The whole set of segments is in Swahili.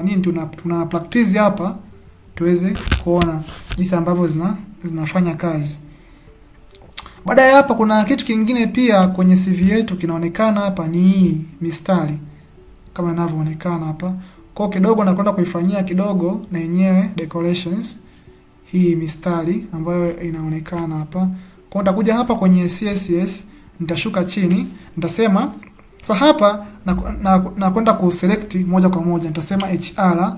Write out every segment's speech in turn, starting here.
nini tuna practice hapa tuweze kuona jinsi ambavyo zinafanya kazi. Baada ya hapa kuna kitu kingine pia kwenye CV yetu kinaonekana hapa, ni hii mistari kama inavyoonekana hapa. Kwa kidogo nakwenda kuifanyia kidogo na yenyewe decorations hii mistari ambayo inaonekana hapa. Kwa nitakuja hapa kwenye CSS, nitashuka chini, nitasema sasa hapa na kwenda kuselect moja kwa moja, nitasema HR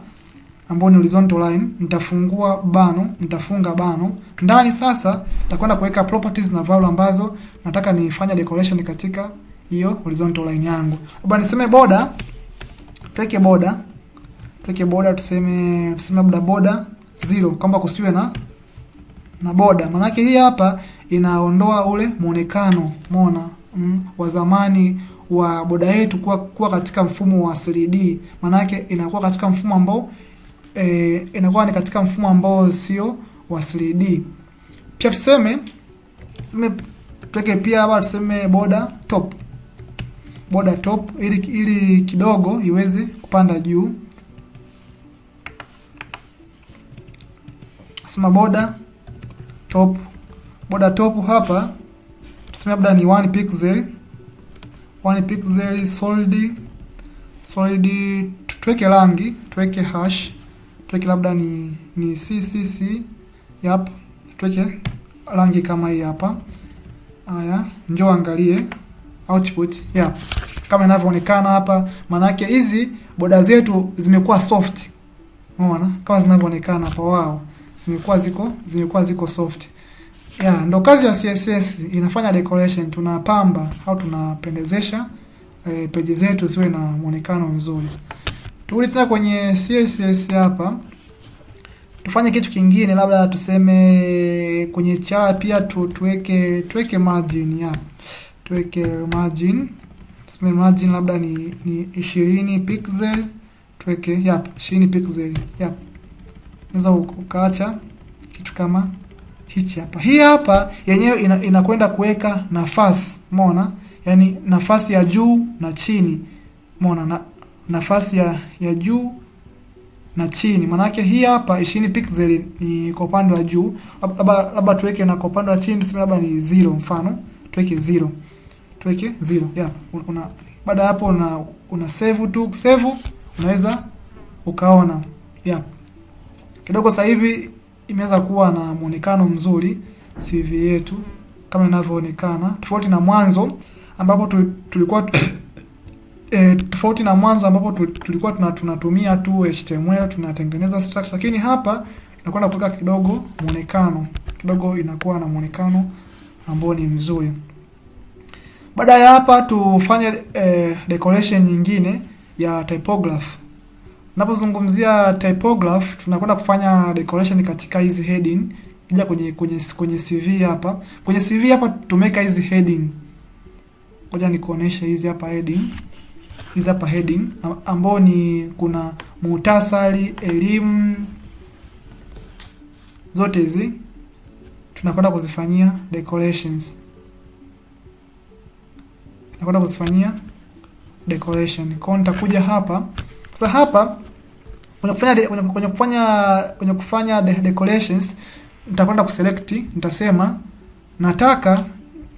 ambayo ni horizontal line, nitafungua bano, nitafunga bano. Ndani sasa nitakwenda kuweka properties na value ambazo nataka nifanye decoration katika hiyo horizontal line yangu. Labda niseme border, tuweke border tuseme labda border 0 kwamba kusiwe na border. Maana yake hii hapa inaondoa ule muonekano wa zamani wa boda yetu kuwa katika mfumo wa 3D. Maana yake inakuwa katika mfumo ambao inakuwa ni katika mfumo ambao sio wa 3D. Pia tuseme tuweke pia hapa tuseme border top ili kidogo iweze kupanda juu. Sema border top hapa tuseme labda ni 1 pixel solid, tuweke rangi, tuweke hash, tuweke labda ni CCC. Tuweke rangi kama hii hapa. Haya, njoo angalie output. Kama inavyoonekana hapa, maana yake hizi boda zetu zimekuwa soft. Unaona? Kama zinavyoonekana hapa, wao zimekuwa ziko soft. Ndo kazi ya CSS, inafanya decoration, tunapamba au tunapendezesha page zetu ziwe na muonekano mzuri. Turudi tena kwenye CSS hapa. Tufanye kitu kingine, labda tuseme kwenye chara pia tuweke margin hapa. Tuweke margin. Tuseme margin labda ni 20 pixel. Tuweke 20 pixel. Unaweza ukaacha kitu kama hichi hapa. Hii hapa yenyewe inakwenda kuweka nafasi, umeona? Yaani nafasi ya juu na chini. Umeona? Nafasi ya juu na chini. Maana yake hii hapa 20 pixel ni kwa upande wa juu. Labda tuweke na kwa upande wa chini tuseme labda ni 0 mfano. Tuweke 0. Baada hapo una save tu, save unaweza ukaona. Kidogo sasa hivi imeweza kuwa na muonekano mzuri CV yetu kama inavyoonekana, tofauti na mwanzo ambapo tulikuwa tunatumia tu HTML tunatengeneza structure, lakini hapa inakwenda kuweka kidogo muonekano, inakuwa na muonekano ambao ni mzuri. Baada ya hapa tufanye decoration nyingine ya typography. Unapozungumzia typography tunakwenda kufanya decoration katika hizi heading. Kija kwenye CV hapa. Kwenye CV hapa tumeka hizi heading. Ngoja nikuoneshe hizi hapa heading. Hizi hapa heading ambao ni kuna muhtasari, elimu, zote hizi tunakwenda kuzifanyia decorations. Kwa nitakuja hapa. Sasa hapa kwenye kufanya decorations nitakwenda kuselect, nitasema nataka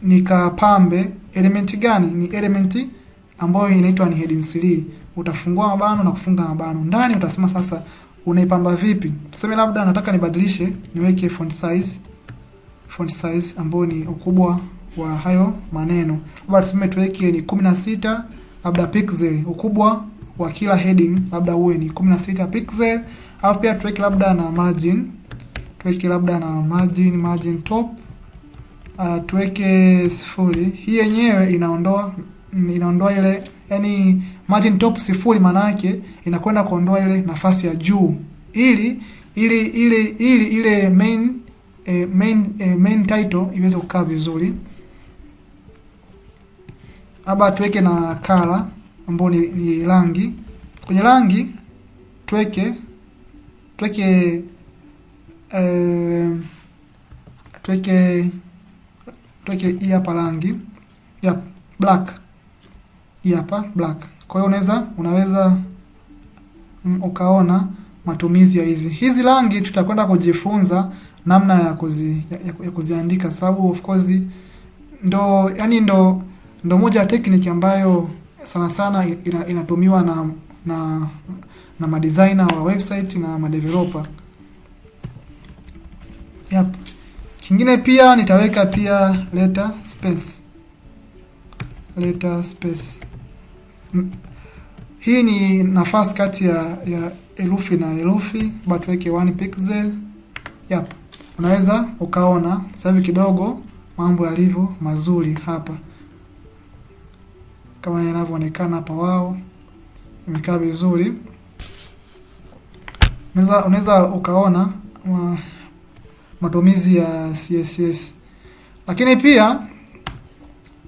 nikapambe element gani? Ni element ambayo inaitwa ni heading 3. Utafungua mabano na kufunga mabano. Ndani utasema sasa unaipamba vipi? Tuseme labda nataka nibadilishe, niweke font size ambayo ni ukubwa wa hayo maneno. Labda tuseme tuweke ni 16 labda pixel, ukubwa wa kila heading labda uwe ni 16 pixel. Au pia tuweke labda na margin, margin top tuweke 0. Hii yenyewe inaondoa ile, yani margin top 0 maana yake inakwenda kuondoa ile nafasi ya juu ili ile main title iweze kukaa vizuri. Hapa tuweke na color ambayo ni rangi. Kwenye rangi tuweke hii hapa rangi ya black. Hii hapa black. Kwa hiyo unaweza ukaona matumizi ya hizi rangi. Tutakwenda kujifunza namna ya kuziandika, sababu of course ndo moja ya technique ambayo sana sana inatumiwa na madesigner wa website na madeveloper. Yep. Kingine pia nitaweka pia letter space. Hii ni nafasi kati ya herufi na herufi, but tuweke 1 pixel. Yep. Unaweza ukaona sasa hivi kidogo mambo yalivyo mazuri hapa, kama yanavyoonekana hapa. Wao imekaa vizuri. Unaweza ukaona matumizi ya CSS, lakini pia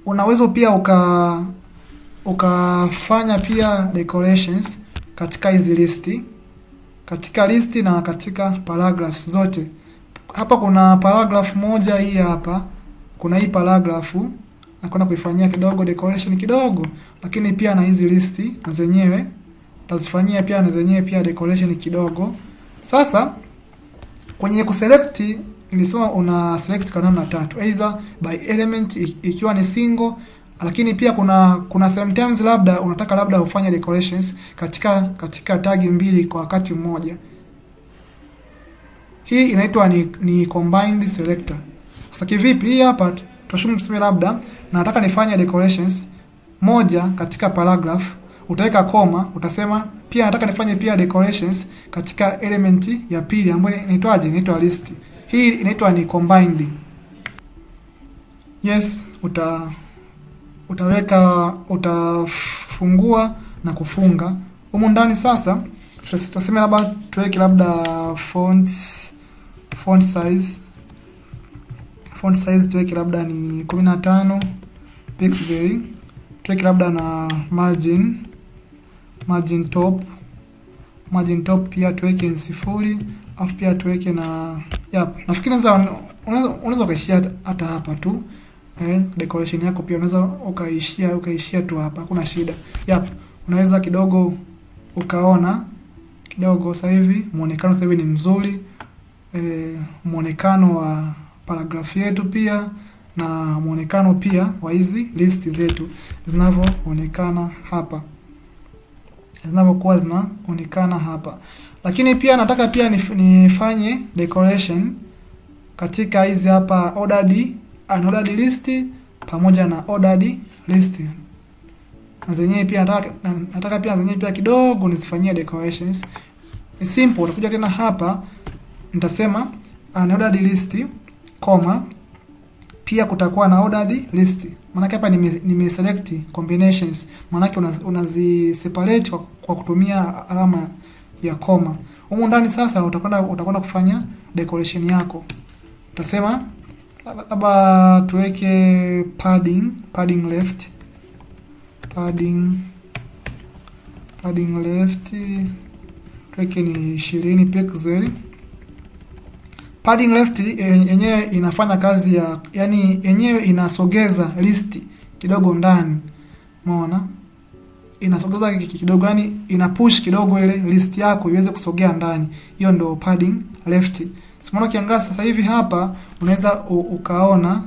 unaweza pia ukafanya pia decorations katika hizi listi, na katika paragraphs zote. Hapa kuna paragraph moja hii hapa, kuna hii paragraph na kwenda kuifanyia kidogo decoration kidogo, lakini pia na hizi listi na zenyewe utazifanyia pia na zenyewe pia decoration kidogo. Sasa kwenye kuselect nilisema una select kwa namna tatu, either by element ikiwa ni single, lakini pia kuna sometimes labda unataka ufanye decorations katika tagi mbili kwa wakati mmoja. Hii inaitwa ni combined selector. Sasa kivipi? Hii hapa tuseme labda nataka nifanye decorations moja katika paragraph, utaweka koma, utasema pia nataka nifanye pia decorations katika element ya pili ambayo inaitwa list. Hii inaitwa ni combined. Yes, utafungua na kufunga humu ndani. Sasa tutasema labda tuweke font size tuweke labda ni 15 pixel, tuweke labda na margin top pia tuweke ni 0, afu pia tuweke na nafikiri unaweza kaishia hata hapa tu. Decoration yako pia unaweza ukaishia tu hapa, hakuna shida. Unaweza kidogo ukaona kidogo sasa hivi muonekano sasa hivi ni mzuri. Muonekano wa paragraph yetu pia na muonekano pia wa hizi listi zetu zinavyoonekana hapa, zinavyokuwa zinaonekana hapa. Lakini pia nataka pia nifanye decoration katika hizi hapa unordered list pamoja na ordered list, na zenyewe pia nataka pia zenyewe pia kidogo nizifanyie decorations. Ni simple, utakuja tena hapa nitasema unordered list comma, pia kutakuwa na ordered list. Maana hapa nimeselect combinations, maana unaziseparate kwa kutumia alama ya comma. Humu ndani sasa utakwenda kufanya decoration yako. Utasema labda tuweke padding left tuweke ni 20 pixel. Padding left yenyewe inafanya kazi yenyewe inasogeza listi kidogo ndani. Umeona? Inasogeza kidogo, ina push kidogo ile list yako iweze kusogea ndani. Hiyo ndio padding left. Simona kiangalia sasa hivi hapa unaweza ukaona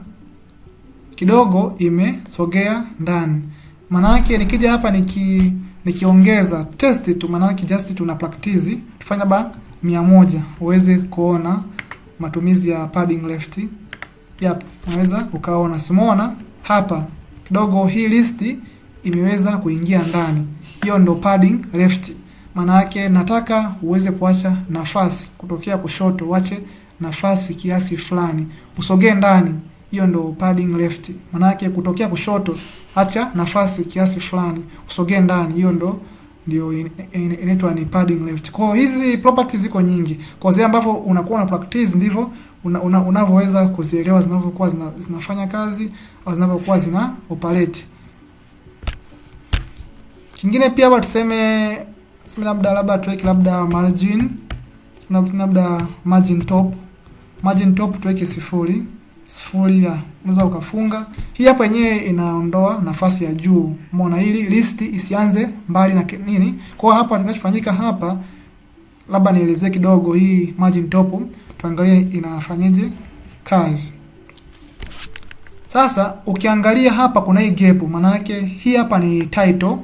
kidogo imesogea ndani. Maana yake nikija hapa nikiongeza test tu, maana yake just tuna practice tufanya 100 uweze kuona matumizi ya padding left. Unaweza ukaona simona hapa kidogo hii listi imeweza kuingia ndani. Hiyo ndo padding left. Maana yake nataka uweze kuacha nafasi kutokea kushoto, uache nafasi kiasi fulani usogee ndani. Hiyo ndo padding left. Maana yake kutokea kushoto acha nafasi kiasi fulani usogee ndani. Hiyo ndio inaitwa ni padding left. Kwa hizi properties ziko nyingi. Kwa zile ambavyo unakuwa na practice ndivyo unavyoweza kuzielewa zinavyokuwa zinafanya kazi au zinavyokuwa zina operate. Kingine pia hapa tuseme labda tuweke labda margin top tuweke 0 sifuri ya unaweza ukafunga. Hii hapa yenyewe inaondoa nafasi ya juu. Umeona, ili list isianze mbali na nini. Kwa hapa kinachofanyika hapa, labda nielezee kidogo hii margin top, tuangalie inafanyaje kazi. Sasa ukiangalia hapa kuna hii gap, maana yake hii hapa ni title,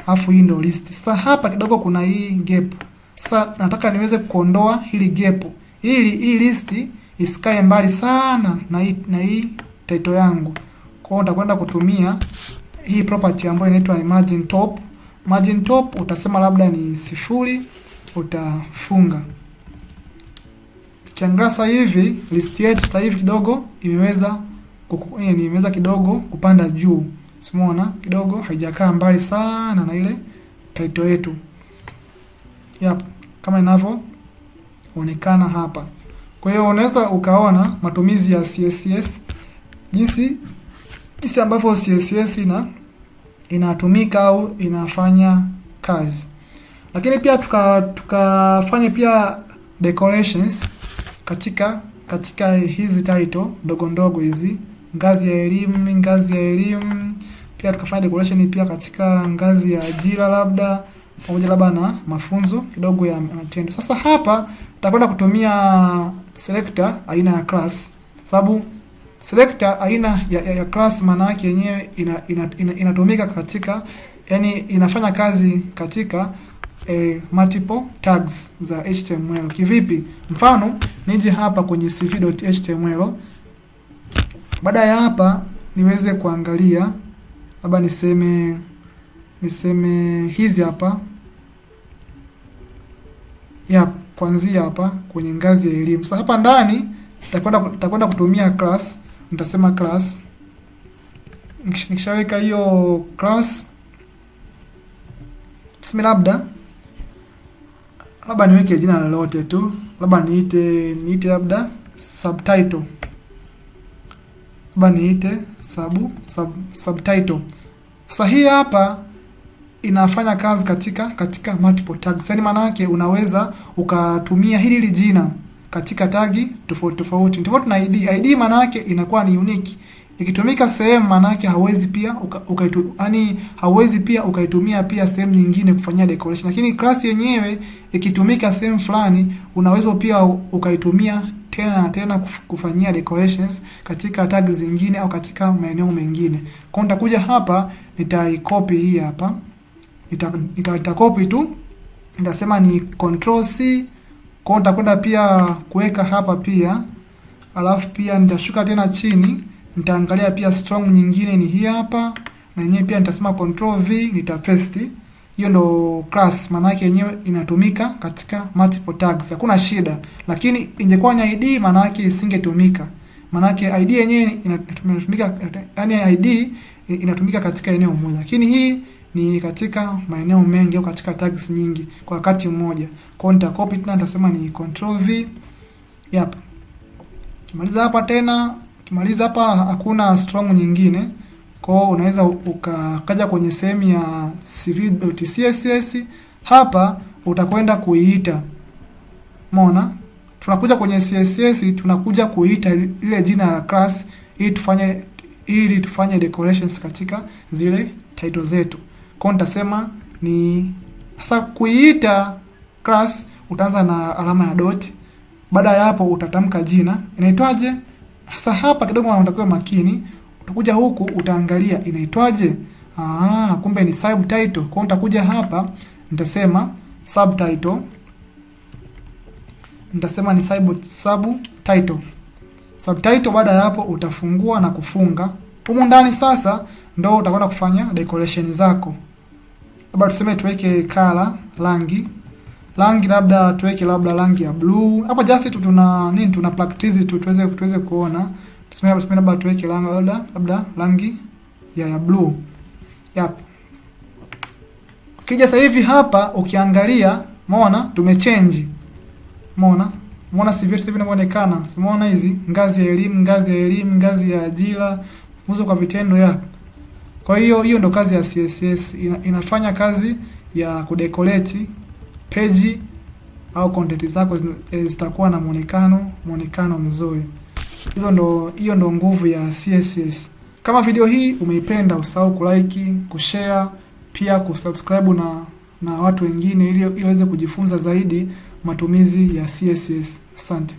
alafu hii ndio list. Sasa hapa kidogo kuna hii gap. Sasa nataka niweze kuondoa hili gap ili hii list isikae mbali sana na hii title yangu. Kwa hiyo utakwenda kutumia hii property ambayo inaitwa ni margin top. Margin top utasema labda ni 0, utafunga. Kiangalia sasa hivi list yetu sasa hivi kidogo imeweza kidogo kupanda juu. Umeona kidogo haijakaa mbali sana na ile title yetu. Yep, kama inavyoonekana hapa. Kwa hiyo unaweza ukaona matumizi ya CSS jinsi ambavyo CSS inatumika au inafanya kazi. Lakini pia tukafanya pia decorations katika hizi title ndogo hizi, ngazi ya elimu, pia tukafanya decoration pia katika ngazi ya ajira labda pamoja labda na mafunzo kidogo ya matendo. Sasa hapa tutakwenda kutumia selector aina ya class, sababu selector aina ya class maana yake yenyewe inatumika katika, yani inafanya kazi katika multiple tags za HTML. Kivipi? Mfano nije hapa kwenye cv.html, baada ya hapa niweze kuangalia labda niseme hizi hapa kuanzia hapa kwenye ngazi ya elimu. Sasa hapa ndani nitakwenda kutumia class, nitasema class. Nikishaweka hiyo class, tuseme labda niweke jina lolote tu, labda niite labda subtitle, labda niite subtitle. Sasa hii hapa inafanya kazi katika multiple tags. Yaani maana yake unaweza ukatumia hili jina katika tagi tofauti na ID. ID maana yake inakuwa ni unique. Ikitumika sehemu maana yake hauwezi pia ukaitumia pia sehemu nyingine kufanyia decoration. Lakini class yenyewe ikitumika sehemu fulani unaweza pia ukaitumia tena kufanyia decorations katika tags zingine au katika maeneo mengine. Kwa nitakuja hapa nitaicopy hii hapa. Nitacopy tu. Nitasema ni Control C. Kwa nitakwenda pia kuweka hapa pia. Alafu pia nitashuka tena chini. Nitaangalia pia strong nyingine ni hii hapa. Na yenyewe pia nitasema Control V, nitapaste. Hiyo ndo class, maana yake yenyewe inatumika katika multiple tags. Hakuna shida. Lakini ingekuwa ni ID maana yake isingetumika. Maana yake ID yenyewe inatumika, yani ID inatumika katika eneo moja. Lakini hii ni katika maeneo mengi au katika tags nyingi kwa wakati mmoja. Kwa hiyo nitacopy tena, nitasema ni Control V. Yep. Kimaliza hapa tena, kimaliza hapa hakuna strong nyingine. Kwa hiyo unaweza ukaja kwenye sehemu ya cv.css. Hapa utakwenda kuiita. Umeona? Tunakuja kwenye CSS, tunakuja kuiita ile jina la class ili tufanye decorations katika zile title zetu. Kwa nitasema ni sasa kuiita class utaanza na alama ya dot. Baada ya hapo utatamka jina. Inaitwaje? Sasa hapa kidogo unatakiwa makini. Utakuja huku utaangalia inaitwaje? Kumbe ni subtitle. Kwa nitakuja hapa nitasema subtitle. Nitasema ni subtitle. Subtitle. Baada ya hapo utafungua na kufunga. Humu ndani sasa ndio utakwenda kufanya decoration zako. Labda tuseme tuweke color, rangi labda tuweke labda rangi ya blue. Hapa just tuna practice tu tuweze kuona. Tuseme labda tuweke labda rangi ya blue. Yep. Ukija sasa hivi hapa ukiangalia, umeona tumechange. Umeona CV inaonekana. Umeona hizi ngazi ya elimu, ngazi ya ajira, funzo kwa vitendo ya. Kwa hiyo ndo kazi ya CSS. Inafanya kazi ya kudecorate page au content zako zitakuwa na muonekano mzuri. Hiyo ndo nguvu ya CSS. Kama video hii umeipenda, usahau kulike, kushare, pia kusubscribe na watu wengine ili waweze kujifunza zaidi matumizi ya CSS. Asante.